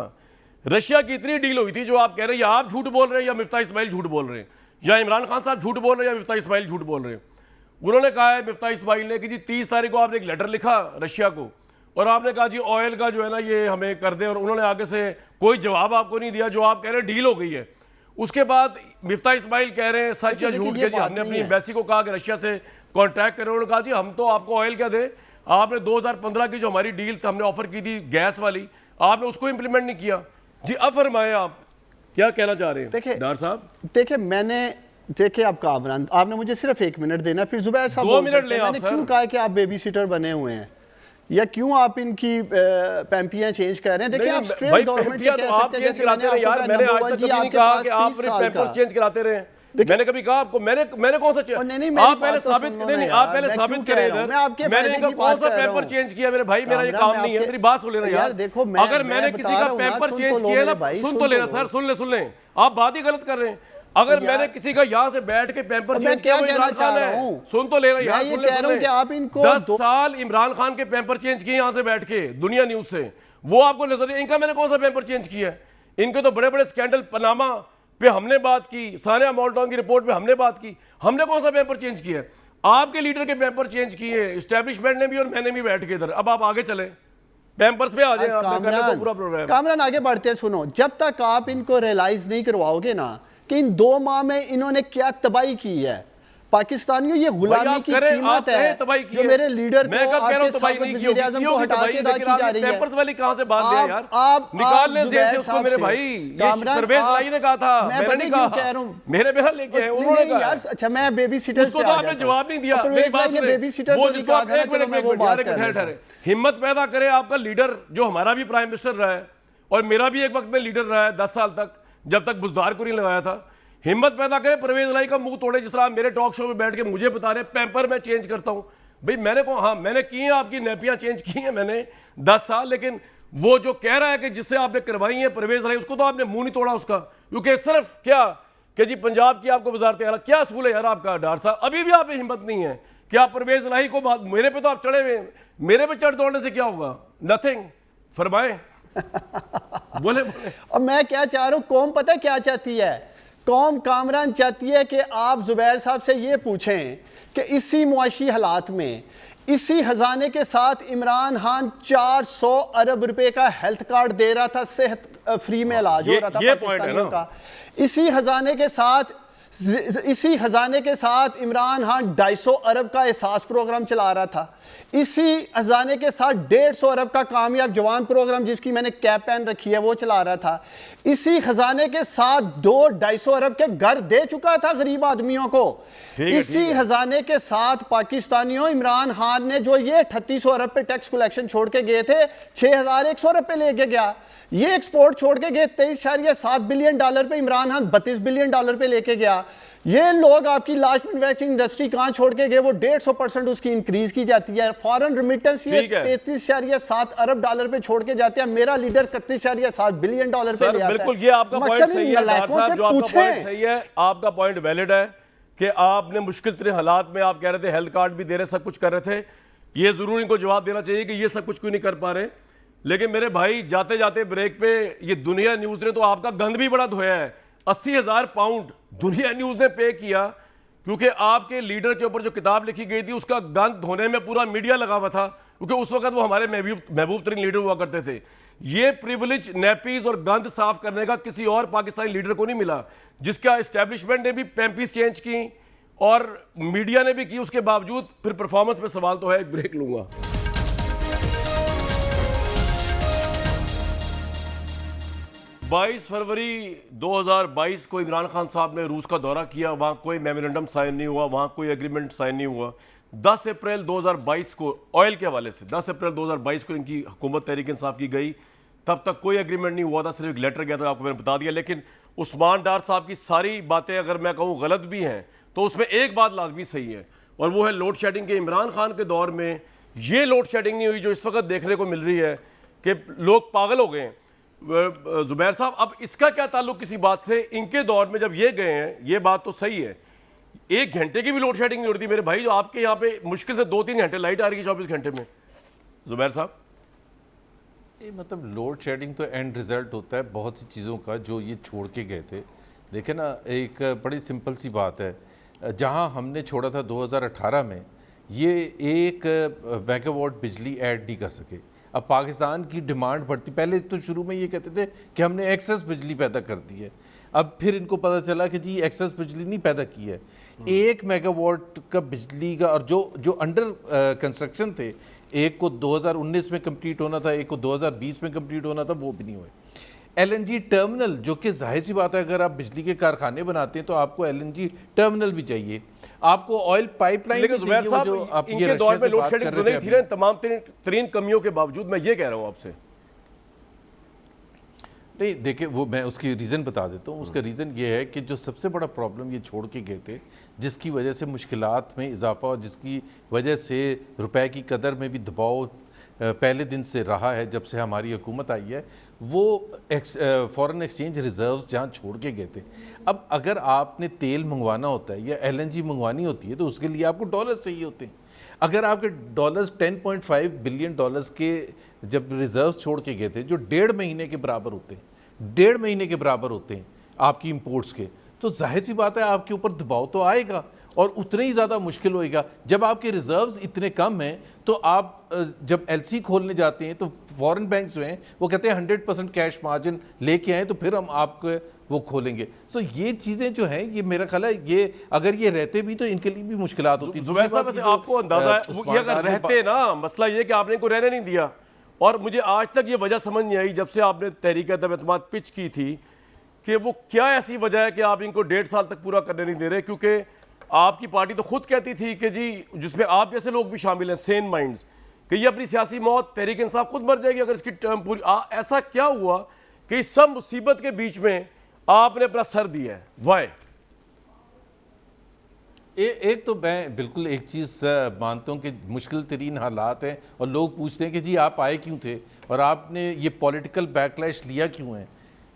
रशिया की इतनी डील हुई थी जो आप कह रहे हैं, या आप झूठ बोल रहे हैं या मिफ्ता इस्माइल झूठ बोल रहे हैं, या इमरान खान साहब झूठ बोल रहे हैं या मिफ्ता इस्माइल झूठ बोल रहे हैं। उन्होंने कहा है मिफ्ता इस्माइल ने कि जी 30 तारीख को आपने एक लेटर लिखा रशिया को और आपने कहा जी ऑयल का जो है ना ये हमें कर दें, और उन्होंने आगे से कोई जवाब आपको नहीं दिया। जो आप कह रहे हैं डील हो गई है, उसके बाद मिफ्ता इस्माइल कह रहे हैं सच या झूठ के जी हमने अपनी एम्बेसी को कहा कि रशिया से कॉन्ट्रैक्ट करें। उन्होंने कहा जी हम तो आपको ऑयल क्या दें, आपने 2015 की जो हमारी डील हमने ऑफर की थी गैस वाली, आपने उसको इंप्लीमेंट नहीं किया। जी अब फरमाएं आप क्या कहना चाह रहे हैं। देखिए डार साहब, देखिए आप कामरान, आपने मुझे सिर्फ 1 मिनट देना, फिर जुबैर साहब 2 मिनट ले। मैंने क्यों कहा कि आप बेबी सिटर बने हुए हैं या क्यों आप इनकी पैम्पियां चेंज कर रहे हैं। देखिए आप स्ट्रेट गवर्नमेंट से कह सकते हैं, जैसे मैंने आपको यार, मैंने आज तक कभी नहीं कहा कि आप पेपर्स चेंज कराते रहे। मैंने कभी कहा आपको, मैंने कौन सा आप पहले साबित नहीं, आप पहले साबित करें इधर, मैंने इनका कौन सा पेपर चेंज किया मेरे भाई, मेरा ये काम नहीं है। मेरी बात सुन लेना यार, देखो अगर मैंने किसी का पेपर चेंज किया ना, सुन तो लेना सर, सुन लें, आप बात ही गलत कर रहे हैं। अगर मैंने किसी का यहाँ से बैठ के पेपर चेंज किया, इमरान खान है, सुन तो ले रहा यार, सुन ले। 10 साल इमरान खान के पेपर चेंज किए यहाँ से बैठ के दुनिया न्यूज से, वो आपको नजर, इनका मैंने कौन सा पेपर चेंज किया है। इनके तो बड़े बड़े स्कैंडल, पनामा पे हमने बात की, सानिया मोल्टॉन की रिपोर्ट पे हमने बात की, हमने कौन सा पेपर चेंज किया है। आपके लीडर के पेपर चेंज किए एस्टेब्लिशमेंट ने भी और मैंने भी बैठ के इधर। अब आप आगे चले, पेपर्स पे आ जाए, आपने करना तो पूरा प्रोग्राम। कामरान आगे बढ़ते हैं, सुनो, जब तक आप इनको रियलाइज नहीं करवाओगे ना कि इन 2 माह में इन्होंने क्या तबाही की है पाकिस्तानियों, ये गुलामी की कीमत है जो मेरे लीडर को आपके साबिक़ वज़ीर-ए-आज़म को हटा के अदा की जा रही है। पेपर्स वाली कहां से बात है यार, आप निकाल ले जेल से उसको मेरे भाई। ये परवेज लाई ने कहा था, मैंने नहीं कहा, मेरे बिना लेके हैं उन्होंने कहा यार। अच्छा मैं बेबी सिटर उसको तो आपने जवाब नहीं दिया। परवेज लाई ने बेबी सिटर वो जिसको आप एक मिनट हिम्मत पैदा करे, आपका लीडर जो हमारा भी प्राइम मिनिस्टर रहा है और मेरा भी एक वक्त में लीडर रहा है 10 साल तक, जब तक बुजदार को नहीं लगाया था, हिम्मत पैदा करे परवेज लाई का मुंह तोड़े। जिस तरह आप मेरे टॉक शो में बैठ के मुझे बता रहे पेपर मैं चेंज करता हूं, भाई मैंने को, हाँ मैंने की है, आपकी नेपियां चेंज की हैं मैंने 10 साल, लेकिन वो जो कह रहा है कि जिससे आपने करवाई है परवेज लाई, उसको तो आपने मुंह नहीं तोड़ा उसका, क्योंकि सिर्फ क्या कि जी पंजाब की आपको वजारत आला, क्या असूल है यार आपका डार साहब। अभी भी आप में हिम्मत नहीं है कि आप परवेज लाई को बात, मेरे पे तो आप चढ़े हुए, मेरे पे चढ़ दौड़ने से क्या होगा, नथिंग। फरमाए बोले। और मैं क्या चाह रहा हूं, कौम पता है क्या चाहती है, कौम कामरान चाहती है कि आप जुबैर साहब से ये पूछें कि इसी मुआशी हालात में, इसी खजाने के साथ इमरान खान 400 अरब रुपए का हेल्थ कार्ड दे रहा था, सेहत फ्री में इलाज हो रहा था पाकिस्तानियों का। इसी खजाने के साथ इमरान खान 250 अरब का एहसास प्रोग्राम चला रहा था। इसी खजाने के साथ 150 अरब का कामयाब जवान प्रोग्राम, जिसकी मैंने कैप पहन रखी है, वो चला रहा था। इसी खजाने के साथ 200-250 अरब के घर दे चुका था गरीब आदमियों को। इसी खजाने के साथ पाकिस्तानियों, इमरान खान ने जो ये 3800 अरब पे टैक्स कलेक्शन छोड़ के गए थे, 6100 अरब पे लेके गया। ये एक्सपोर्ट छोड़ के गए 23.7 बिलियन डॉलर पे, इमरान खान 32 बिलियन डॉलर पे लेके गया। ये लोग आपकी लार्ज मैन्युफैक्चरिंग इंडस्ट्री कहां छोड़ के गए, वो 150% उसकी इंक्रीज की जाती है। फॉरेन रिमिटेंस ये 33.7 अरब डॉलर पे छोड़ के जाते हैं। मेरा लीडर 31.7 बिलियन डॉलर पे ले आता है। बिल्कुल, ये आपका पॉइंट सही है डार साहब, जो आपका पॉइंट सही है, आपका पॉइंट वैलिड है कि आपने मुश्किल तरीन हालात में, आप कह रहे थे हेल्थ कार्ड भी दे रहे, सब कुछ कर रहे थे, ये जरूर इनको जवाब देना चाहिए कि ये सब कुछ क्यों नहीं कर पा रहे। लेकिन मेरे भाई जाते जाते ब्रेक पे, ये दुनिया न्यूज ने तो आपका गंद भी बड़ा धोया है। 80,000 पाउंड दुनिया न्यूज ने पे किया, क्योंकि आपके लीडर के ऊपर जो किताब लिखी गई थी उसका गंद धोने में पूरा मीडिया लगा हुआ था, क्योंकि उस वक्त वो हमारे महबूब तरीन लीडर हुआ करते थे। ये प्रिविलेज, नैपीज और गंद साफ करने का किसी और पाकिस्तानी लीडर को नहीं मिला, जिसका एस्टेब्लिशमेंट ने भी पैम्पीज चेंज की और मीडिया ने भी की, उसके बावजूद फिर परफॉर्मेंस पे सवाल तो है। एक ब्रेक लूंगा। बाईस फरवरी 2022 को इमरान खान साहब ने रूस का दौरा किया, वहां कोई मेमोरेंडम साइन नहीं हुआ, वहां कोई एग्रीमेंट साइन नहीं हुआ। 10 अप्रैल 2022 को ऑयल के हवाले से 10 अप्रैल 2022 को इनकी हुकूमत तहरीक इंसाफ की गई, तब तक कोई एग्रीमेंट नहीं हुआ था, सिर्फ एक लेटर गया था, आपको मैंने बता दिया। लेकिन उस्मान डार साहब की सारी बातें अगर मैं कहूँ गलत भी हैं तो उसमें एक बात लाजमी सही है, और वो है लोड शेडिंग के। इमरान खान के दौर में ये लोड शेडिंग नहीं हुई जो इस वक्त देखने को मिल रही है कि लोग पागल हो गए हैं। जुबैर साहब, अब इसका क्या ताल्लुक किसी बात से? इनके दौर में जब ये गए हैं, ये बात तो सही है, 1 घंटे की भी लोड शेडिंग नहीं होती मेरे भाई, जो आपके यहाँ पे मुश्किल से 2-3 घंटे लाइट आ रही है 24 घंटे में। जुबैर साहब, ये मतलब लोड शेडिंग तो एंड रिजल्ट होता है बहुत सी चीज़ों का जो ये छोड़ के गए थे। देखिए ना, एक बड़ी सिंपल सी बात है, जहाँ हमने छोड़ा था 2018 में, ये 1 मेगावाट बिजली ऐड नहीं कर सके। अब पाकिस्तान की डिमांड बढ़ती, पहले तो शुरू में ये कहते थे कि हमने एक्सेस बिजली पैदा कर दी है, अब फिर इनको पता चला कि जी एक्सेस बिजली नहीं पैदा की है। 1 मेगावाट का बिजली का, और जो अंडर कंस्ट्रक्शन थे, एक को 2019 में कंप्लीट होना था, एक को 2020 में कंप्लीट होना था, वो भी नहीं हुए। LNG टर्मिनल, जो कि जाहिर सी बात है अगर आप बिजली के कारखाने बनाते हैं तो आपको LNG टर्मिनल भी चाहिए, आपको ऑयल पाइपलाइन भी चाहिए। वो जो आप ये इनके दौर रशिया में से लोड बात शेडिंग कर तो रहे नहीं थे थी ना, तमाम तरीन कमियों के बावजूद। मैं ये कह रहा हूँ आपसे। नहीं, देखिए, वो मैं उसकी रीज़न बता देता हूँ। उसका रीज़न ये है कि जो सबसे बड़ा प्रॉब्लम ये छोड़ के गए थे, जिसकी वजह से मुश्किलात में इजाफा और जिसकी वजह से रुपए की कदर में भी दबाव पहले दिन से रहा है जब से हमारी हुकूमत आई है, वो फॉरेन एक्सचेंज रिजर्व्स जहाँ छोड़ के गए थे। अब अगर आपने तेल मंगवाना होता है या LNG मंगवानी होती है तो उसके लिए आपको डॉलर्स चाहिए होते हैं। अगर आपके डॉलर्स 10.5 बिलियन डॉलर्स के जब रिजर्व्स छोड़ के गए थे, जो 1.5 महीने के बराबर होते हैं, 1.5 महीने के बराबर होते हैं आपकी इंपोर्ट्स के, तो जाहिर सी बात है आपके ऊपर दबाव तो आएगा और उतने ही ज़्यादा मुश्किल होएगा। जब आपके रिजर्व्स इतने कम हैं तो आप जब LC खोलने जाते हैं तो फॉरेन बैंक्स जो हैं वो कहते हैं 100% कैश मार्जिन लेके आए तो फिर हम आपको वो खोलेंगे। सो ये चीज़ें जो हैं, ये मेरा ख्याल है, ये अगर ये रहते भी तो इनके लिए भी मुश्किलात होती। जुबैर साहब, वैसे आपको अंदाजा है ये अगर रहते ना, मसला ये कि आपने इनको रहने नहीं दिया, और मुझे आज तक ये वजह समझ नहीं आई जब से आपने तहरीक अदम-ए-एतमाद पिच की थी कि वो क्या ऐसी वजह है कि आप इनको 1.5 साल तक पूरा करने नहीं दे रहे। क्योंकि आपकी पार्टी तो खुद कहती थी कि जी, जिसमें आप जैसे लोग भी शामिल हैं, सेन माइंड्स, कि ये अपनी सियासी मौत तहरीक इंसाफ खुद मर जाएगी अगर इसकी टर्म पूरी। ऐसा क्या हुआ कि इस सब मुसीबत के बीच में आपने अपना सर दिया है? वाई? एक तो मैं बिल्कुल एक चीज़ मानता हूँ कि मुश्किल तरीन हालात हैं और लोग पूछते हैं कि जी आप आए क्यों थे और आपने ये पॉलिटिकल बैकलैश लिया क्यों है।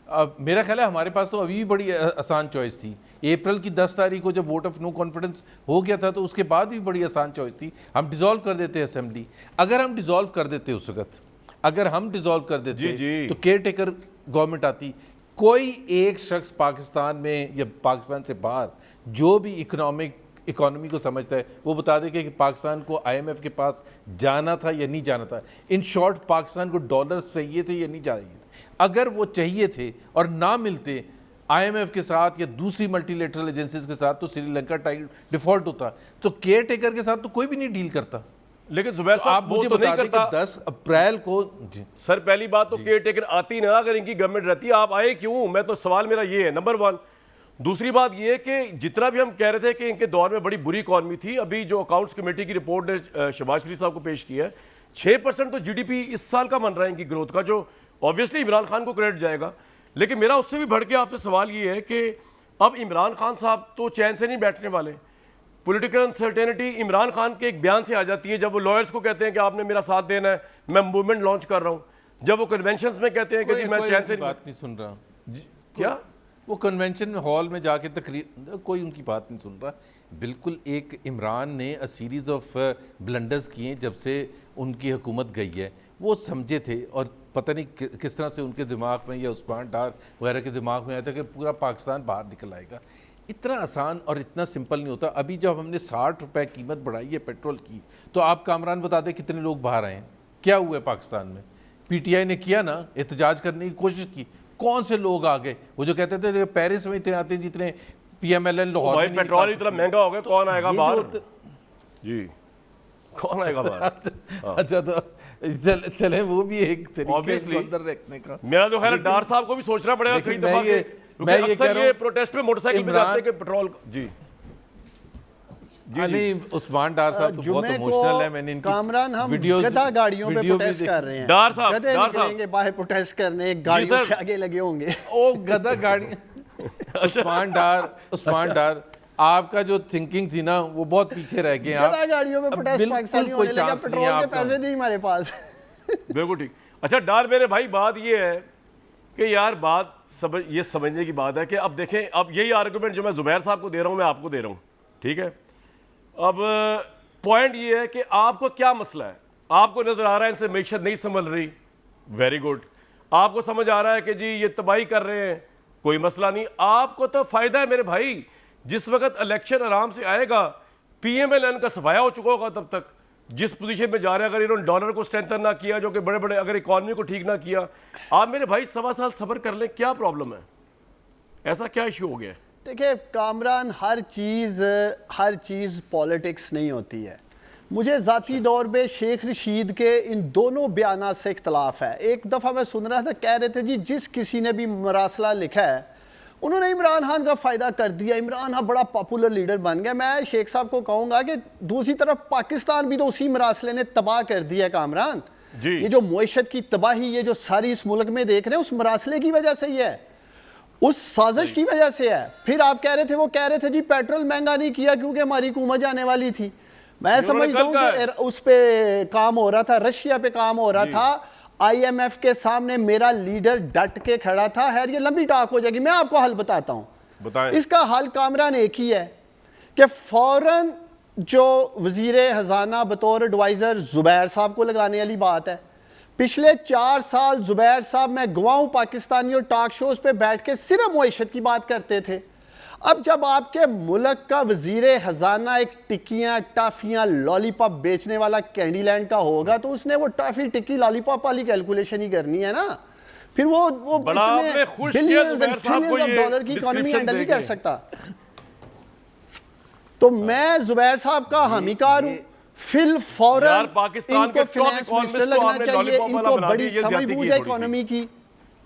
अब मेरा ख्याल है हमारे पास तो अभी भी बड़ी आसान चॉइस थी। अप्रैल की 10 तारीख को जब वोट ऑफ नो कॉन्फिडेंस हो गया था तो उसके बाद भी बड़ी आसान चॉइस थी, हम डिसॉल्व कर देते असेंबली। अगर हम डिसॉल्व कर देते उस वक्त, अगर हम डिसॉल्व कर देते तो केयर टेकर गवर्नमेंट आती। कोई एक शख्स पाकिस्तान में या पाकिस्तान से बाहर जो भी इकोनॉमी को समझता है वो बता दे कि पाकिस्तान को IMF के पास जाना था या नहीं जाना था। इन शॉर्ट, पाकिस्तान को डॉलर्स चाहिए थे या नहीं चाहिए थे। अगर वो चाहिए थे और ना मिलते IMF के साथ या दूसरी मल्टीलेटरल एजेंसीज के साथ तो श्रीलंका डिफॉल्ट होता, तो केयर टेकर के साथ तो कोई भी नहीं डील करता। लेकिन जुबैर साहब, आप मुझे तो बता नहीं दें कि 10 अप्रैल को सर, पहली बात तो केयर टेकर आती ना, अगर इनकी गवर्नमेंट रहती, आप आए क्यों? मैं तो सवाल मेरा ये है, नंबर 1। दूसरी बात ये कि जितना भी हम कह रहे थे कि इनके दौर में बड़ी बुरी इकॉनमी थी, अभी जो अकाउंट्स कमेटी की रिपोर्ट ने शहबाज शरीफ साहब को पेश किया है, 6% तो GDP इस साल का बन रहा है इनकी ग्रोथ का, जो ऑब्वियसली इमरान खान को क्रेडिट जाएगा। लेकिन मेरा उससे भी बढ़ के आपसे सवाल ये है कि अब इमरान खान साहब तो चैन से नहीं बैठने वाले। पॉलिटिकल अनसर्टेनिटी इमरान खान के एक बयान से आ जाती है, जब वो लॉयर्स को कहते हैं कि आपने मेरा साथ देना है, मैं मूवमेंट लॉन्च कर रहा हूँ। जब वो कन्वेंशंस में कहते हैं कि जी मैं चैन से बात नहीं सुन रहा। क्या वो कन्वेंशन हॉल में जाके तकरीर, कोई उनकी बात नहीं सुन रहा। बिल्कुल एक इमरान ने सीरीज़ ऑफ ब्लंडर्स किए जब से उनकी हुकूमत गई है। वो समझे थे और पता नहीं किस तरह से उनके दिमाग में या उस्मान डार वगैरह के दिमाग में आया था कि पूरा पाकिस्तान बाहर निकल आएगा। इतना आसान और इतना सिंपल नहीं होता। अभी जब हमने 60 रुपए कीमत बढ़ाई है पेट्रोल की, तो आप कामरान बता दें कितने लोग बाहर आए हैं, क्या हुआ है पाकिस्तान में? PTI ने किया ना, एहतजाज करने की कोशिश की, कौन से लोग आ गए? वो जो कहते थे पेरिस में इतने आते हैं जितने PMLN लाहौर भाई में नहीं पेट्रोल निकाल इतना महंगा हो गया, कौन आएगा ये जो बाहर? होता- जी, कौन आएगा बाहर? अच्छा, तो चले वो भी एक तरीके Obviously. को अंदर रखने का। मेरा तो ख्याल है डार साहब को भी सोचना पड़ेगा कई लेकिन दफा मैं ये क्योंकि कह अक्सर रहा ये हूं, प्रोटेस्ट में मोटरसाइकिल पे इमरान- जाते हैं कि पेट्रोल जी नहीं, उस्मान डार साहब तो बहुत जुमे इमोशनल है। को मैंने इनकी कामरान हम वीडियोस गधा गाड़ियों पे वीडियो भी प्रोटेस्ट देखी। कर रहे हैं। डार साहब, गधे डार साहब। निकलेंगे बाहर प्रोटेस्ट करने, गाड़ियों सर। के आगे लगे होंगे। ओ गधा गाड़ी उस्मान डार आपका जो थिंकिंग थी ना वो बहुत पीछे रह गए आप। गधा गाड़ियों पे अब प्रोटेस्ट बिल्कुल पाकिस्तानी कोई होने लगा, चांस नहीं पेट्रोल है के आपका। पैसे नहीं हमारे पास। बिल्कुल ठीक। अच्छा डार मेरे भाई, बात ये है कि यार बात ये समझने की बात है कि अब देखें, अब यही आर्गुमेंट जो मैं जुबैर साहब को दे रहा हूं मैं आपको दे रहा हूं, ठीक है? अब पॉइंट ये है कि आपको क्या मसला है? आपको नजर आ रहा है इनसे मैशत नहीं संभल रही, वेरी गुड। आपको समझ आ रहा है कि जी ये तबाही कर रहे हैं, कोई मसला नहीं। आपको तो फायदा है मेरे भाई, जिस वक्त इलेक्शन आराम से आएगा, PMLN का सफाया हो चुका होगा तब तक। जिस पोजीशन में जा रहे हैं, अगर इन्होंने डॉलर को स्ट्रेंथन ना किया, जो कि बड़े बड़े, अगर इकॉनमी को ठीक ना किया, आप मेरे भाई 1.25 साल सब्र कर लें, क्या प्रॉब्लम है? ऐसा क्या इशू हो गया है? देखिए कामरान, हर चीज़ पॉलिटिक्स नहीं होती है। मुझे ज़ाती दौर पे शेख रशीद के इन दोनों बयान से इख्तलाफ है। एक दफ़ा मैं सुन रहा था, कह रहे थे जी जिस किसी ने भी मरासला लिखा है उन्होंने इमरान खान का फ़ायदा कर दिया, इमरान खान बड़ा पॉपुलर लीडर बन गया। मैं शेख साहब को कहूँगा कि दूसरी तरफ पाकिस्तान भी तो उसी मरासले ने तबाह कर दिया कामरान जी। ये जो मुआशत की तबाही, ये जो सारी इस मुल्क में देख रहे हैं, उस मरासले की वजह से ही है, उस साजिश की वजह से है। फिर आप कह रहे थे, वो कह रहे थे जी पेट्रोल महंगा नहीं किया क्योंकि हमारी हुकूमत जाने वाली थी। मैं समझता हूँ कि उस पे काम हो रहा था, रशिया पे काम हो रहा था। IMF के सामने मेरा लीडर डट के खड़ा था। खैर ये लंबी टाक हो जाएगी, मैं आपको हल बताता हूँ। इसका हल कामरान एक ही है कि फौरन जो वजीर खजाना बतौर एडवाइजर जुबैर साहब को लगाने वाली बात है। पिछले 4 साल जुबैर साहब, मैं गवाह पाकिस्तानी और टॉक शोज पे बैठ के सिर्फ मुआशत की बात करते थे। अब जब आपके मुल्क का वजीर खजाना एक टिक्कियां, टाफियां, लॉलीपॉप बेचने वाला कैंडीलैंड का होगा, तो उसने वो टाफी, टिक्की, लॉलीपॉप वाली कैलकुलेशन ही करनी है ना। फिर वो बड़ा आपने खुश किया जुबैर साहब को, ये डॉलर की इकोनॉमी हैंडल नहीं कर description सकता। तो मैं जुबैर साहब का हामीकार हूं। फिल फौरन यार पाकिस्तान इनको के top फाइनेंस economist मिनिस्टर को लगना आपने चाहिए, lollipop वाला इनको बना बड़ी दिया, ये समझ ज्यादती बूझ की है थोड़ी सी। इकोनॉमी की।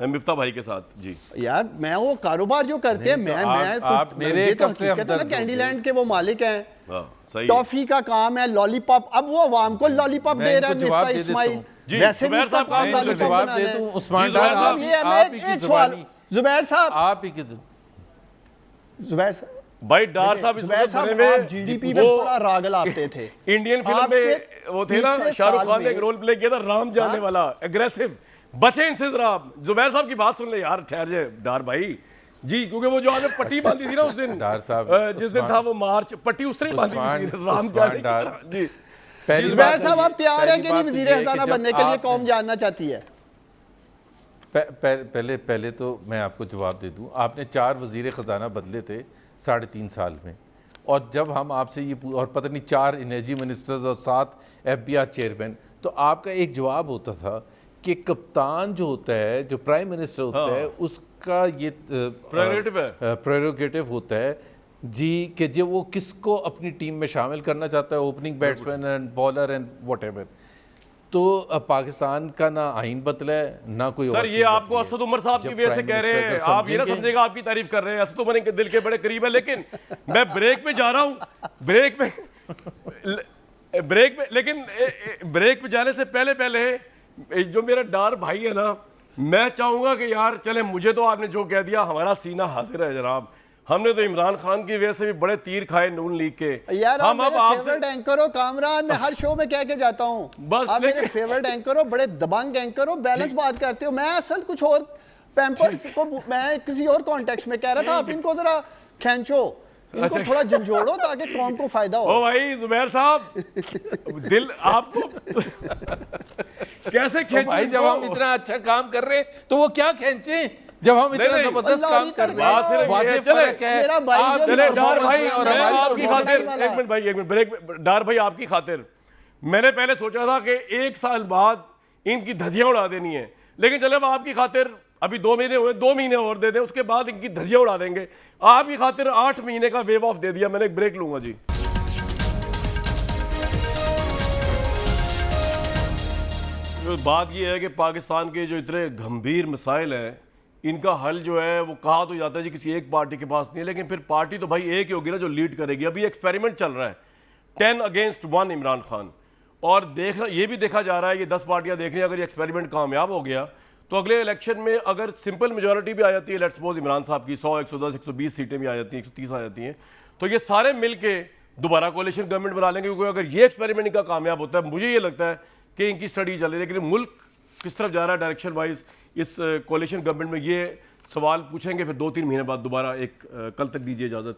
मिफ्ता भाई के साथ जी। यार मैं वो कारोबार जो करते हैं, नहीं, तो मैं आप मेरे ये तो कब से हकीकत है ना, हमदर्द हो कैंडीलैंड के वो मालिक हैं, हाँ, सही है। टॉफी का काम है, लॉलीपॉप। अब वो अवाम को लॉलीपॉप मैं दे रहा है इनको जवाब मिफ्ता दे देता इस्माइल। हूं। जी, वैसे भी जुबैर उसका साहब काम का मैं लॉलीपॉप जवाब बनाना दे है। दूं उस्मान जी, डार, जुबैर साहब, ये है, आप ही मैं की एक सवाल, जुबानी, जुबैर साहब, आप ही की जुबैर साहब, भाई डार साहब इस जुबैर वक्त साहब, बने आप हुए GDP पे वो बड़ा राग लाते थे। इंडियन फिल्म आपके में वो थे ना, तीसरे शाहरुख साल खान ने एक में- रोल प्ले किया था राम जाने वाला, एग्रेसिव। बचे इनसे जरा आप। जुबैर साहब की बात सुन ले यार, ठहर जाए डार भाई जी, क्योंकि वो जो आपने पट्टी बांधी थी ना उस दिन, डार साहब, जिस दिन था वो मार्च, पट्टी उस तरह ही बांधी हुई थी, राम जाने की डार। तरह। जी पहली जुबैर बात साहब, आप तैयार हैं पहली कि नहीं बात वजीर ये है कि खजाना जब बनने के लिए? आपने- कौम जानना चाहती है। पहले तो मैं आपको जवाब दे दूं, आपने 4 वजीर ख़जाना बदले थे 3.5 साल में, और जब हम आपसे ये और पता नहीं 4 एनर्जी मिनिस्टर्स और 7 FBR चेयरमैन, तो आपका एक जवाब होता था कि कप्तान जो होता है, जो प्राइम मिनिस्टर होता है, उसका ये प्रेरोगेटिव होता है जी कि जो वो किसको अपनी टीम में शामिल करना चाहता है, opening batsman and bowler and whatever. तो पाकिस्तान का ना आइन बदला है ना कोई सर, ये आपको असद उमर साहब की वजह से कह रहे हैं, आप ये ना समझेगा आपकी तारीफ कर रहे हैं। असद उमर इनके दिल के बड़े करीब है, लेकिन मैं ब्रेक पे जा रहा हूं, ब्रेक पे जाने से पहले जो मेरा डार भाई है ना, मैं चाहूंगा कि यार चले, मुझे तो आपने जो कह दिया, हमारा सीना हाजिर है जनाब। हमने तो इमरान खान की वजह से भी बड़े तीर खाए नून लीग के। यार हम आप अब मेरे आपसे फेवरेट एंकर हो कामरान, मैं हर शो में कह के जाता हूँ, बस आप मेरे फेवरेट एंकर हो, बड़े दबंग एंकर हो, बैलेंस बात करते हो। मैं असल कुछ और पैम्पर्स को मैं किसी और कॉन्टेक्स्ट में कह रहा था, आप इनको जरा खींचो, इनको थोड़ा झंझोड़ो ताकि कौम को फायदा हो। ओ भाई जुबैर साहब, दिल आपको कैसे तो भाई खींच, जब हम इतना अच्छा काम कर रहे हैं तो वो क्या खींचे, जब हम इतना नहीं, जबरदस्त अल्लाह काम ही कर रहे करवा हैं। दे। वाज़ेह चले, फर्क है, मेरा भाई आप जो चले परफॉर्मेंस डार भाई, है और मैं हमारी आपकी परफॉर्मेंस खातिर, वाला। एक मिनट भाई, एक मिनट ब्रेक, डार भाई आपकी खातिर मैंने पहले सोचा था कि 1 साल बाद इनकी धज्जियां उड़ा देनी है, लेकिन चले अब आपकी खातिर अभी 2 महीने हुए, 2 महीने और दे दें, उसके बाद इनकी धज्जियां उड़ा देंगे। आपकी खातिर 8 महीने का वेव ऑफ दे दिया मैंने, एक ब्रेक लूंगा जी। तो बात यह है कि पाकिस्तान के जो इतने गंभीर मसाइल हैं, इनका हल जो है वो कहा तो जाता है जी किसी एक पार्टी के पास नहीं है, लेकिन फिर पार्टी तो भाई एक ही होगी ना जो लीड करेगी। अभी एक्सपेरिमेंट चल रहा है 10 अगेंस्ट 1 इमरान खान, और ये भी देखा जा रहा है, ये 10 पार्टियां देख रही हैं, अगर ये एक्सपेरिमेंट कामयाब हो गया तो अगले इलेक्शन में अगर सिंपल मेजॉरिटी भी आ जाती है, लेट्स सपोज इमरान साहब की 100, 110, 120 सीटें भी आ जाती हैं, 130 आ जाती हैं, तो ये सारे मिलके दोबारा कोalition गवर्नमेंट बना लेंगे। क्योंकि अगर ये एक्सपेरिमेंट इनका कामयाब होता है, मुझे ये लगता है कि इनकी स्टडी चल रही है, लेकिन मुल्क किस तरफ जा रहा है डायरेक्शन वाइज, इस कोalition गवर्नमेंट में ये सवाल पूछेंगे फिर 2-3 महीने बाद दोबारा। कल तक दीजिए इजाज़त।